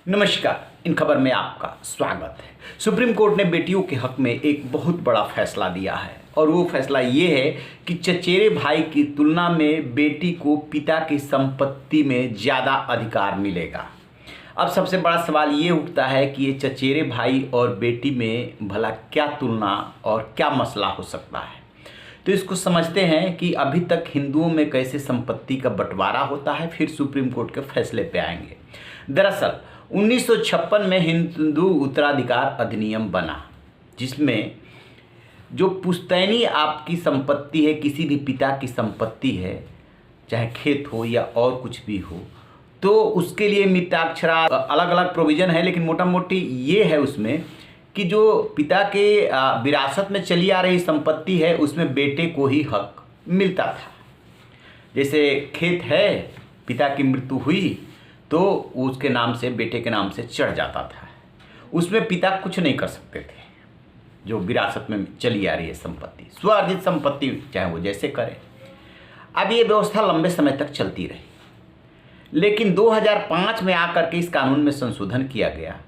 नमस्कार। इन खबर में आपका स्वागत है। सुप्रीम कोर्ट ने बेटियों के हक में एक बहुत बड़ा फैसला दिया है और वो फैसला ये है कि चचेरे भाई की तुलना में बेटी को पिता की संपत्ति में ज़्यादा अधिकार मिलेगा। अब सबसे बड़ा सवाल ये उठता है कि ये चचेरे भाई और बेटी में भला क्या तुलना और क्या मसला हो सकता है। तो इसको समझते हैं कि अभी तक हिंदुओं में कैसे संपत्ति का बंटवारा होता है, फिर सुप्रीम कोर्ट के फैसले पे आएंगे। दरअसल 1956 में हिंदू उत्तराधिकार अधिनियम बना, जिसमें जो पुश्तैनी आपकी संपत्ति है, किसी भी पिता की संपत्ति है, चाहे खेत हो या और कुछ भी हो, तो उसके लिए मिताक्षरा अलग अलग प्रोविज़न है, लेकिन मोटा मोटी ये है उसमें कि जो पिता के विरासत में चली आ रही संपत्ति है उसमें बेटे को ही हक मिलता था। जैसे खेत है, पिता की मृत्यु हुई तो उसके नाम से बेटे के नाम से चढ़ जाता था, उसमें पिता कुछ नहीं कर सकते थे। जो विरासत में चली आ रही है संपत्ति, स्वार्जित संपत्ति, चाहे वो जैसे करे। अब ये व्यवस्था लंबे समय तक चलती रही, लेकिन 2005 में आकर के इस कानून में संशोधन किया गया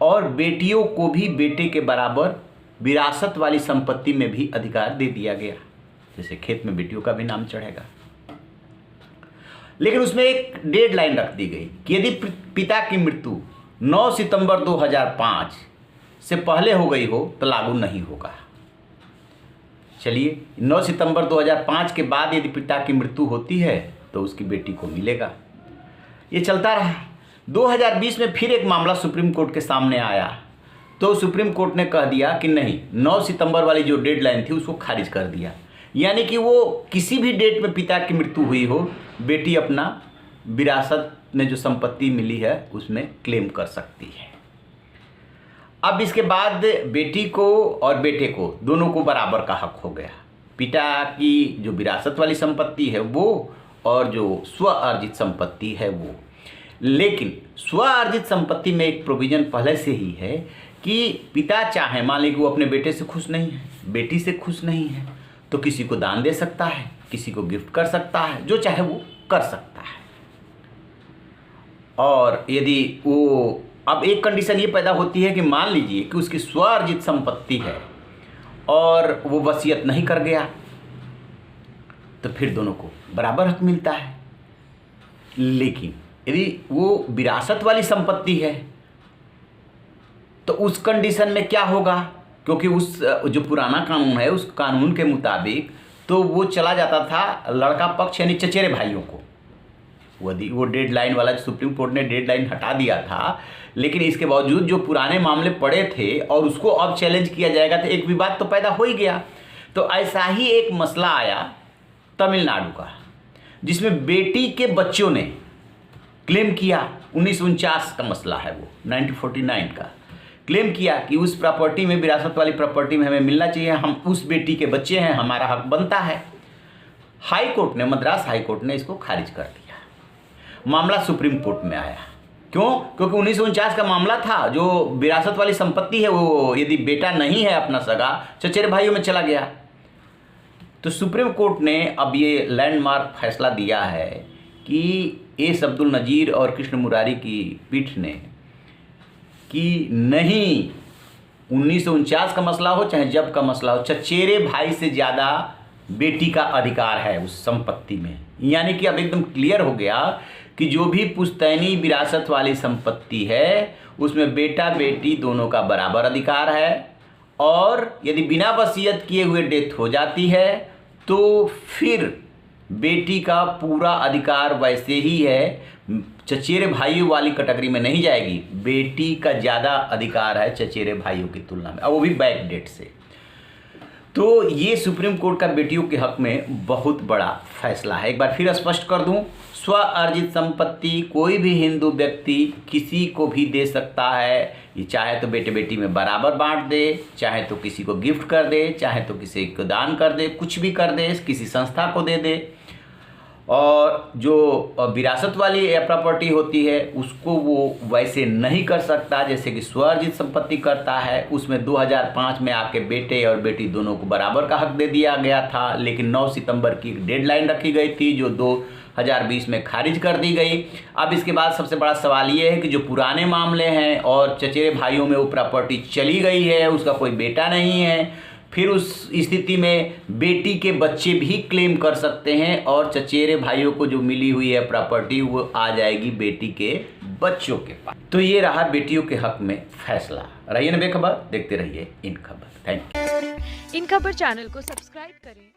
और बेटियों को भी बेटे के बराबर विरासत वाली संपत्ति में भी अधिकार दे दिया गया। जैसे खेत में बेटियों का भी नाम चढ़ेगा, लेकिन उसमें एक डेडलाइन रख दी गई कि यदि पिता की मृत्यु 9 सितंबर 2005 से पहले हो गई हो तो लागू नहीं होगा। चलिए, 9 सितंबर 2005 के बाद यदि पिता की मृत्यु होती है तो उसकी बेटी को मिलेगा। ये चलता रहा। 2020 में फिर एक मामला सुप्रीम कोर्ट के सामने आया, तो सुप्रीम कोर्ट ने कह दिया कि नहीं, 9 सितंबर वाली जो डेडलाइन थी उसको खारिज कर दिया। यानी कि वो किसी भी डेट में पिता की मृत्यु हुई हो, बेटी अपना विरासत में जो संपत्ति मिली है उसमें क्लेम कर सकती है। अब इसके बाद बेटी को और बेटे को दोनों को बराबर का हक हो गया। पिता की जो विरासत वाली संपत्ति है वो और जो स्व अर्जित संपत्ति है वो। लेकिन स्व अर्जित संपत्ति में एक प्रोविज़न पहले से ही है कि पिता चाहे, मान लीजिए वो अपने बेटे से खुश नहीं है, बेटी से खुश नहीं है, तो किसी को दान दे सकता है, किसी को गिफ्ट कर सकता है, जो चाहे वो कर सकता है। और यदि वो, अब एक कंडीशन ये पैदा होती है कि मान लीजिए कि उसकी स्वार्जित संपत्ति है और वो वसीयत नहीं कर गया, तो फिर दोनों को बराबर हक मिलता है। लेकिन यदि वो विरासत वाली संपत्ति है तो उस कंडीशन में क्या होगा, क्योंकि उस जो पुराना कानून है उस कानून के मुताबिक तो वो चला जाता था लड़का पक्ष यानी चचेरे भाइयों को। वो डेडलाइन वाला सुप्रीम कोर्ट ने डेडलाइन हटा दिया था, लेकिन इसके बावजूद जो पुराने मामले पड़े थे और उसको अब चैलेंज किया जाएगा तो एक विवाद तो पैदा हो ही गया। तो ऐसा ही एक मसला आया तमिलनाडु का, जिसमें बेटी के बच्चों ने क्लेम किया, 1949 का मसला है वो, 1949 का, क्लेम किया कि उस प्रॉपर्टी में, विरासत वाली प्रॉपर्टी में हमें मिलना चाहिए, हम उस बेटी के बच्चे हैं, हमारा हक बनता है। हाई कोर्ट ने, मद्रास हाई कोर्ट ने इसको खारिज कर दिया। मामला सुप्रीम कोर्ट में आया। क्यों? क्योंकि 1949 का मामला था, जो विरासत वाली संपत्ति है वो यदि बेटा नहीं है अपना सगा, चचेरे भाइयों में चला गया। तो सुप्रीम कोर्ट ने अब ये लैंडमार्क फैसला दिया है कि एस अब्दुल नज़ीर और कृष्ण मुरारी की पीठ ने कि नहीं, 1949 का मसला हो चाहे जब का मसला हो, चचेरे भाई से ज़्यादा बेटी का अधिकार है उस संपत्ति में। यानी कि अब एकदम क्लियर हो गया कि जो भी पुश्तैनी विरासत वाली संपत्ति है उसमें बेटा बेटी दोनों का बराबर अधिकार है, और यदि बिना वसीयत किए हुए डेथ हो जाती है तो फिर बेटी का पूरा अधिकार वैसे ही है, चचेरे भाइयों वाली कैटेगरी में नहीं जाएगी। बेटी का ज़्यादा अधिकार है चचेरे भाइयों की तुलना में, और वो भी बैक डेट से। तो ये सुप्रीम कोर्ट का बेटियों के हक में बहुत बड़ा फैसला है। एक बार फिर स्पष्ट कर दूं, स्व अर्जित संपत्ति कोई भी हिंदू व्यक्ति किसी को भी दे सकता है। ये चाहे तो बेटे बेटी में बराबर बांट दे, चाहे तो किसी को गिफ्ट कर दे, चाहे तो किसी को दान कर दे, कुछ भी कर दे, किसी संस्था को दे दे। और जो विरासत वाली प्रॉपर्टी होती है उसको वो वैसे नहीं कर सकता जैसे कि स्वार्जित संपत्ति करता है। उसमें 2005 में आके बेटे और बेटी दोनों को बराबर का हक दे दिया गया था, लेकिन 9 सितंबर की डेडलाइन रखी गई थी जो 2020 में खारिज कर दी गई। अब इसके बाद सबसे बड़ा सवाल ये है कि जो पुराने मामले हैं और चचेरे भाइयों में वो प्रॉपर्टी चली गई है, उसका कोई बेटा नहीं है, फिर उस स्थिति में बेटी के बच्चे भी क्लेम कर सकते हैं और चचेरे भाइयों को जो मिली हुई है प्रॉपर्टी वो आ जाएगी बेटी के बच्चों के पास। तो ये रहा बेटियों के हक में फैसला। रहिए ना बेखबर, देखते रहिए इन खबर। Thank you. इन खबर चैनल को सब्सक्राइब करें।